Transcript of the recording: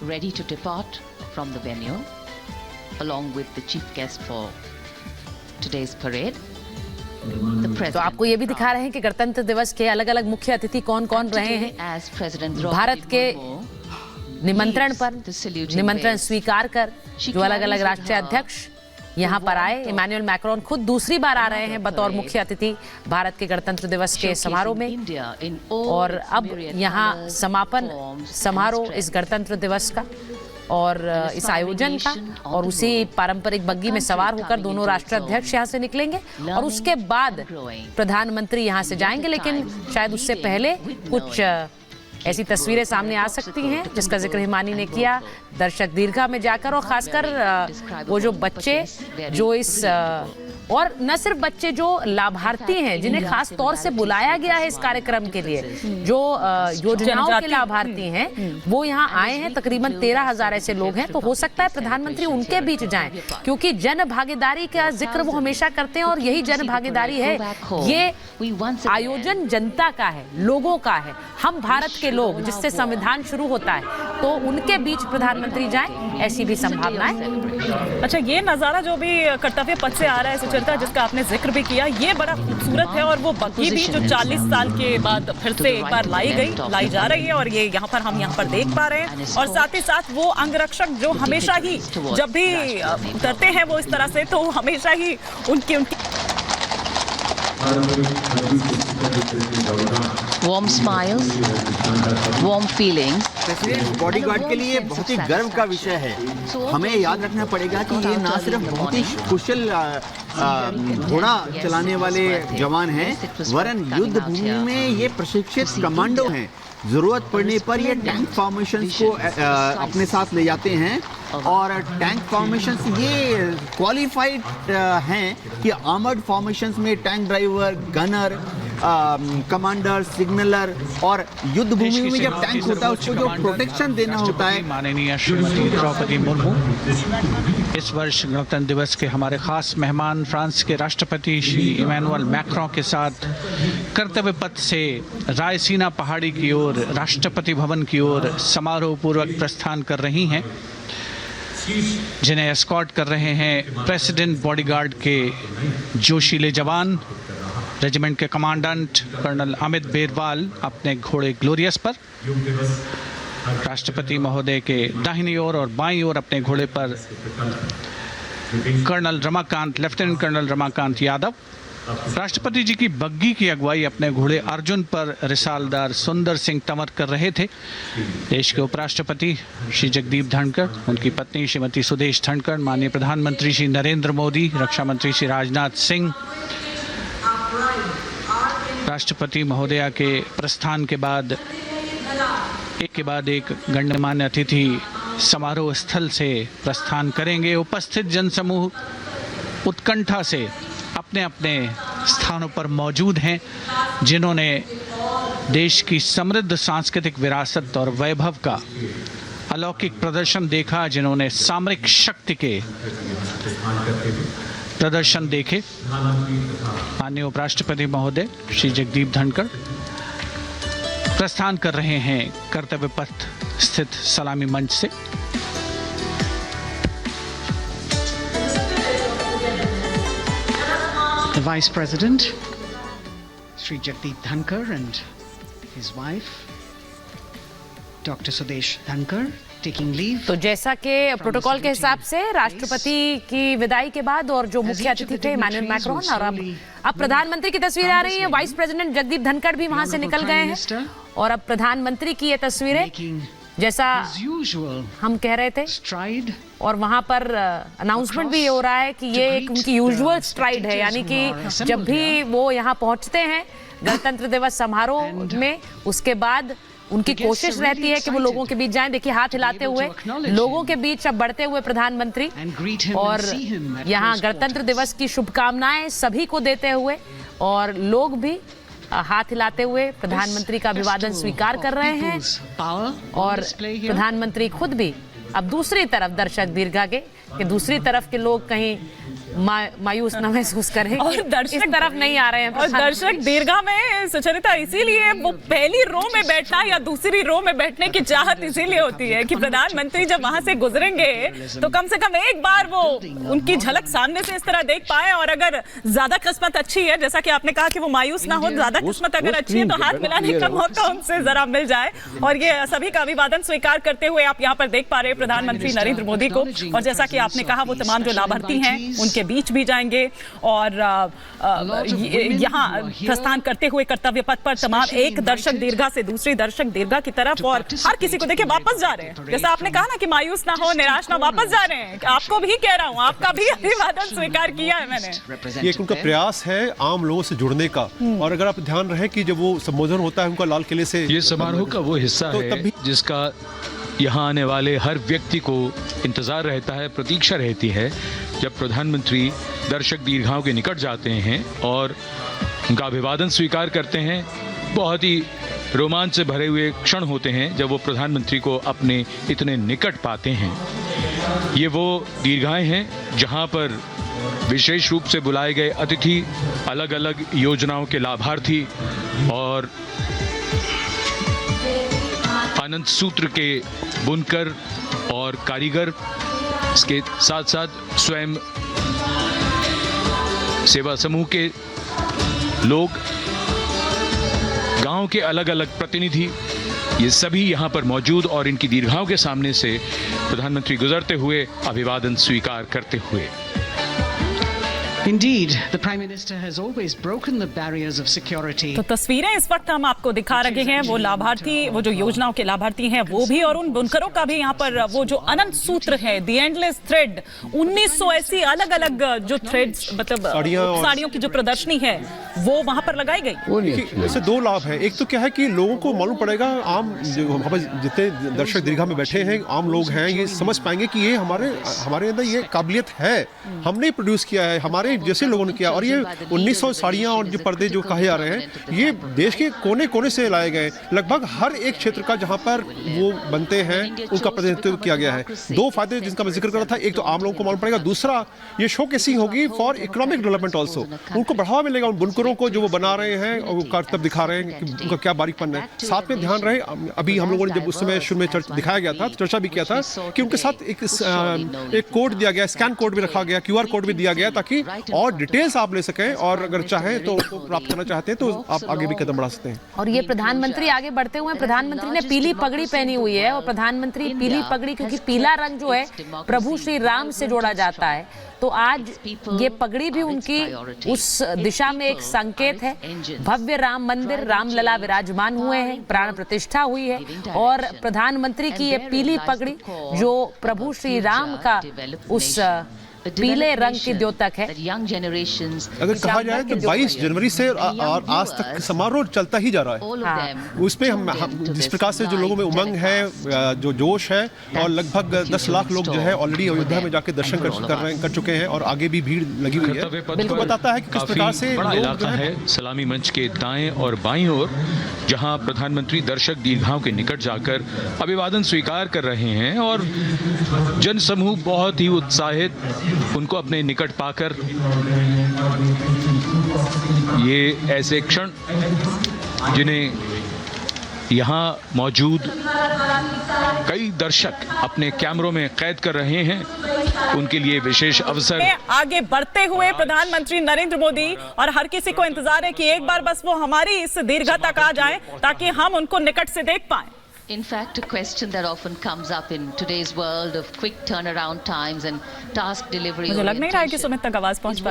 ready to depart from the venue, along with the chief guest for today's parade. तो आपको ये भी दिखा रहे हैं कि गणतंत्र दिवस के अलग अलग मुख्य अतिथि कौन कौन रहे हैं। भारत के निमंत्रण पर निमंत्रण स्वीकार कर जो अलग अलग राष्ट्रीय अध्यक्ष यहाँ पर आए, इमैनुअल मैक्रोन खुद दूसरी बार आ रहे हैं बतौर मुख्य अतिथि भारत के गणतंत्र दिवस के समारोह में। और अब यहाँ समापन समारोह इस गणतंत्र दिवस का और इस आयोजन का, और उसी पारंपरिक बग्गी में सवार होकर दोनों राष्ट्राध्यक्ष यहाँ से निकलेंगे और उसके बाद प्रधानमंत्री यहाँ से जाएंगे। लेकिन शायद उससे पहले कुछ ऐसी तस्वीरें सामने आ सकती हैं जिसका जिक्र हिमानी ने किया, दर्शक दीर्घा में जाकर, और खासकर वो जो बच्चे जो इस और न सिर्फ बच्चे जो लाभार्थी हैं जिन्हें खास तौर से बुलाया गया है इस कार्यक्रम के लिए, जो योजनाओं के लाभार्थी हैं वो यहाँ आए हैं। तकरीबन 13,000 ऐसे लोग हैं। तो हो सकता है प्रधानमंत्री उनके बीच जाएं, क्योंकि जन भागीदारी का जिक्र वो हमेशा करते हैं और यही जन भागीदारी है। ये आयोजन जनता का है, लोगों का है, हम भारत के लोग जिससे संविधान शुरू होता है, तो उनके बीच प्रधानमंत्री जाएं, ऐसी भी संभावना है। अच्छा, ये नजारा जो भी कर्तव्य पथ से आ रहा है सुचरिता, जिसका आपने जिक्र भी किया, ये बड़ा खूबसूरत है। और वो बग्गी भी जो 40 साल के बाद फिर से एक बार लाई जा रही है, और ये हम यहाँ पर देख पा रहे हैं। और साथ ही साथ वो अंगरक्षक जो हमेशा ही जब भी उतरते हैं वो इस तरह से, तो हमेशा ही उनकी warm smiles, warm feelings. President bodyguard के लिए बहुत ही गर्व का विषय है। हमें याद रखना पड़ेगा कि ये ना सिर्फ बहुत ही कुशल घोड़ा चलाने वाले जवान हैं, वरन युद्ध भूमि में ये प्रशिक्षित कमांडो हैं। जरूरत पड़ने पर ये टैंक फॉर्मेशंस को अपने साथ ले जाते हैं, और टैंक फॉर्मेशंस ये क्वालिफाइड हैं कि आर्मर्ड फॉर्मेशंस में टैंक ड्राइवर, गनर, कमांडर, सिग्नलर, और युद्ध भूमि में जब टैंक होता है उसको जो प्रोटेक्शन देना होता है। माननीय श्रीमती द्रौपदी मुर्मू इस वर्ष गणतंत्र दिवस के हमारे खास मेहमान फ्रांस के राष्ट्रपति श्री इमैनुअल मैक्रों के साथ कर्तव्य पथ से रायसीना पहाड़ी की ओर, राष्ट्रपति भवन की ओर समारोह पूर्वक प्रस्थान कर रही हैं, जिन्हें एस्कॉर्ट कर रहे हैं प्रेसिडेंट बॉडीगार्ड के जोशीले जवान, रेजिमेंट के कमांडेंट कर्नल अमित बेरवाल अपने घोड़े ग्लोरियस पर, राष्ट्रपति महोदय के दाहिनी ओर और बाईं ओर अपने घोड़े पर colonel Ramakant, lieutenant colonel Ramakant Yadav, राष्ट्रपति जी की बग्गी की अगुवाई अपने घोड़े अर्जुन पर रिसालदार सुंदर सिंह तंवर कर रहे थे। देश के उपराष्ट्रपति श्री जगदीप धनखड़, उनकी पत्नी श्रीमती सुदेश धनखड़, माननीय प्रधानमंत्री श्री नरेंद्र मोदी, रक्षा मंत्री श्री राजनाथ सिंह, राष्ट्रपति महोदया के प्रस्थान के बाद एक के बाद एक गण्यमान्य अतिथि समारोह स्थल से प्रस्थान करेंगे। उपस्थित जनसमूह उत्कंठा से अपने अपने स्थानों पर मौजूद हैं, जिन्होंने देश की समृद्ध सांस्कृतिक विरासत और वैभव का अलौकिक प्रदर्शन देखा, जिन्होंने सामरिक शक्ति के प्रदर्शन देखे। माननीय उपराष्ट्रपति महोदय श्री जगदीप धनखड़ प्रस्थान कर रहे हैं कर्तव्य पथ स्थित सलामी मंच से। The Vice President, Sri Jagdeep Dhankar, and his wife, Dr. Sudesh Dhankar, taking leave. तो जैसा कि प्रोटोकॉल के हिसाब से राष्ट्रपति की विदाई के बाद और जो मुख्य अतिथि थे इमैनुअल मैक्रोन, और अब प्रधानमंत्री की तस्वीरें आ रही हैं। वाइस प्रेसिडेंट जगदीप धनखड़ भी वहां से निकल गए हैं, और अब प्रधानमंत्री की ये तस्वीरें जैसा हम कह रहे थे, और वहां पर अनाउंसमेंट भी हो रहा है कि ये एक उनकी यूजुअल स्ट्राइड है, यानी कि जब भी वो यहाँ पहुंचते हैं गणतंत्र दिवस समारोह में, उसके बाद उनकी कोशिश रहती है कि वो लोगों के बीच जाएं। देखिए, हाथ हिलाते हुए लोगों के बीच अब बढ़ते हुए प्रधानमंत्री, और यहाँ गणतंत्र दिवस की शुभकामनाएं सभी को देते हुए, और लोग भी हाथ हिलाते हुए प्रधानमंत्री का अभिवादन स्वीकार कर रहे हैं। और प्रधानमंत्री खुद भी अब दूसरी तरफ, दर्शक दीर्घा के दूसरी तरफ के लोग कहीं मायूस न महसूस करें और कि दर्शक इस तरफ नहीं आ रहे हैं और दर्शक दीर्घा में सुचरिता इसीलिए वो पहली रो में बैठना या दूसरी रो में बैठने की चाहत इसीलिए होती है कि प्रधानमंत्री जब वहां से गुजरेंगे तो कम से कम एक बार वो उनकी झलक सामने से इस तरह देख पाए। और अगर ज्यादा किस्मत अच्छी है, जैसा कि आपने कहा कि वो मायूस ना हो, ज्यादा किस्मत अगर अच्छी है तो हाथ मिलाने का मौका उनसे जरा मिल जाए। और ये सभी का अभिवादन स्वीकार करते हुए आप यहाँ पर देख पा रहे हैं प्रधानमंत्री नरेंद्र मोदी को। और जैसा कि आपने कहा वो तमाम जो लाभार्थी हैं उनके बीच भी जाएंगे और यहाँ प्रस्थान करते हुए कर्तव्य पथ पर तमाम एक दर्शक दीर्घा से दूसरी दर्शक दीर्घा की तरफ और हर किसी को देखिए वापस जा रहे हैं। जैसा आपने कहा ना कि मायूस ना हो, निराश ना, वापस जा रहे हैं। आपको भी कह रहा हूँ, आपका भी अभिवादन स्वीकार किया है मैंने। ये एक उनका प्रयास है आम लोगों से जुड़ने का। और अगर आप ध्यान रहे कि जब वो संबोधन होता है उनका लाल किले से, ये समारोह का वो हिस्सा है जिसका यहाँ आने वाले हर व्यक्ति को इंतजार रहता है, प्रतीक्षा रहती है जब प्रधानमंत्री दर्शक दीर्घाओं के निकट जाते हैं और उनका अभिवादन स्वीकार करते हैं। बहुत ही रोमांच से भरे हुए क्षण होते हैं जब वो प्रधानमंत्री को अपने इतने निकट पाते हैं। ये वो दीर्घाएं हैं जहाँ पर विशेष रूप से बुलाए गए अतिथि, अलग अलग योजनाओं के लाभार्थी और आनंद सूत्र के बुनकर और कारीगर, इसके साथ साथ स्वयं सेवा समूह के लोग, गांव के अलग अलग प्रतिनिधि, ये सभी यहाँ पर मौजूद और इनकी दीर्घाओं के सामने से प्रधानमंत्री गुजरते हुए अभिवादन स्वीकार करते हुए। Indeed, the Prime Minister has always broken the barriers of security. तो तस्वीरें इस वक्त हम आपको दिखा रहे हैं, वो लाभार्थी, वो जो योजनाओं के लाभार्थी हैं वो भी, और उन बुनकरों का भी यहाँ पर वो जो अनंत सूत्र है, द एंडलेस थ्रेड, 1900 ऐसी अलग अलग जो थ्रेड्स, मतलब साड़ियों की जो प्रदर्शनी है वो वहाँ पर लगाई गई। इससे दो लाभ है। एक तो क्या है कि लोगों को मालूम पड़ेगा, आम जो जितने दर्शक दीर्घा में बैठे हैं आम लोग हैं, ये समझ पाएंगे कि ये हमारे अंदर ये काबिलियत है, हमने प्रोड्यूस किया है, हमारे जैसे लोगों ने किया। और ये 1900 साड़ियाँ और जो पर्दे जो कहे जा रहे हैं ये देश के कोने कोने से लाए गए, लगभग हर एक क्षेत्र का जहाँ पर वो बनते हैं उनका प्रतिनिधित्व किया गया है। दो फायदे जिनका मैं जिक्र कर रहा था, एक तो आम लोगों को मालूम पड़ेगा, दूसरा ये शोकेसिंग होगी फॉर इकोनॉमिक डेवलपमेंट ऑल्सो, उनको बढ़ावा मिलेगा उन बुनकरों को जो वो बना रहे हैं और कर्तव्य दिखा रहे हैं कि उनका क्या बारीकपन है। साथ में ध्यान रहे, अभी हम लोगों ने जब उस समय शुरू में दिखाया गया था, चर्चा भी किया था कि उनके साथ एक कोड दिया गया, स्कैन कोड भी रखा गया, QR कोड भी दिया गया, ताकि और डिटेल्स आप ले सकें और अगर चाहें तो प्राप्त करना चाहते हैं तो आप आगे भी कदम बढ़ा सकते हैं। और ये प्रधानमंत्री आगे बढ़ते हुए, प्रधानमंत्री ने पीली पगड़ी पहनी हुई है और प्रधानमंत्री पीली पगड़ी, क्योंकि पीला रंग जो है प्रभु श्री राम से जोड़ा जाता है, तो आज ये पगड़ी भी उनकी उस दिशा में एक संकेत है। भव्य राम मंदिर, रामलला विराजमान हुए हैं, प्राण प्रतिष्ठा हुई है और प्रधानमंत्री की ये पीली पगड़ी जो प्रभु श्री राम का उस पीले रंग की द्योतक है। अगर कहा जाए तो 22 जनवरी से और आज तक समारोह चलता ही जा रहा है। उसमें हम जिस प्रकार से जो लोगों में उमंग है, जो जोश है, और लगभग 10 लाख लोग जो है ऑलरेडी अयोध्या में जाके दर्शन कर चुके हैं और आगे भी भीड़ लगी हुई है। बिल्कुल बताता है कि किस प्रकार से इलाका है सलामी मंच के दाएं और बाईं ओर, जहां प्रधानमंत्री दर्शक दीर्घाओं के निकट जाकर अभिवादन स्वीकार कर रहे हैं और जनसमूह बहुत ही उत्साहित उनको अपने निकट पाकर, ये ऐसे क्षण जिन्हें यहाँ मौजूद कई दर्शक अपने कैमरों में कैद कर रहे हैं, उनके लिए विशेष अवसर। आगे बढ़ते हुए प्रधानमंत्री नरेंद्र मोदी, और हर किसी को इंतजार है कि एक बार बस वो हमारी इस दीर्घा तक आ जाएं ताकि हम उनको निकट से देख पाएं। In fact, a question that often comes up in today's world of quick turnaround times and task delivery. मुझे लग नहीं रहा है कि सुमित तक आवाज पहुंच